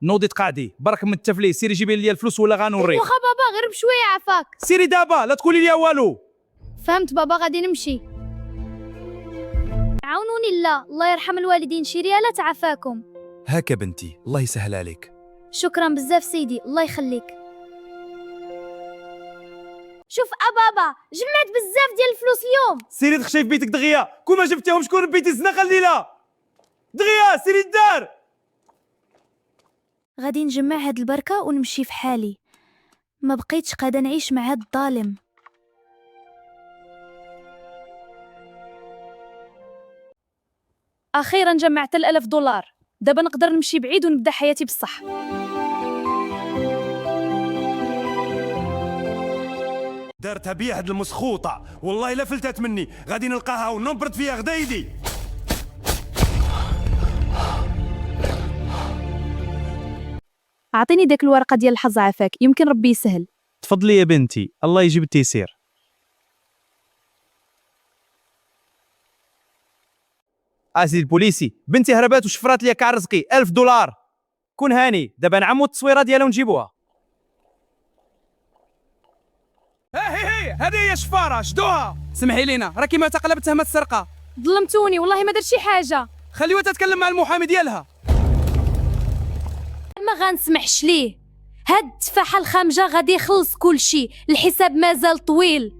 نوضي تقعدي برك من التفليه، سيري جيبي لي الفلوس ولا غنوريك. واخا بابا غير بشويه عافاك. سيري دابا لا تقولي لي والو. فهمت بابا غادي نمشي. عاونوني الله يرحم الوالدين، شي ريالة تعافاكم. هاكا بنتي الله يسهل عليك. شكرا بزاف سيدي الله يخليك. شوف بابا جمعت بزاف ديال الفلوس اليوم. سيري تخشي في بيتك دغيا، كون ما جبتيهم شكون بيتي الزنقه الليله دغيا. سيري الدار. غادي نجمع هاد البركة ونمشي في حالي، ما بقيتش قادة نعيش مع هاد الظالم. أخيرا جمعت $1000، دابا نقدر نمشي بعيد ونبدا حياتي بالصح. دارتها بيا هاد المسخوطة، والله لا فلتت مني، غادي نلقاها ونبرد فيها غدا يدي. أعطيني داك الورقة ديال الحظ عافاك، يمكن ربي يسهل. تفضلي يا بنتي الله يجيب التيسير. سيدي البوليسي، بنتي هربات وشفرات ليا كاع رزقي $1000. كون هاني دابا نعمو التصويره ديالها ونجيبوها. هي هذه هي شفاره، شدوها. سمحي لينا راكي معتقله بتهمه السرقه. ظلمتوني والله ما درت شي حاجة. خليوها تتكلم مع المحامي ديالها. ما غنسمحش ليه، هاد التفاحة الخامجة غادي يخلص كل شي، الحساب مازال طويل.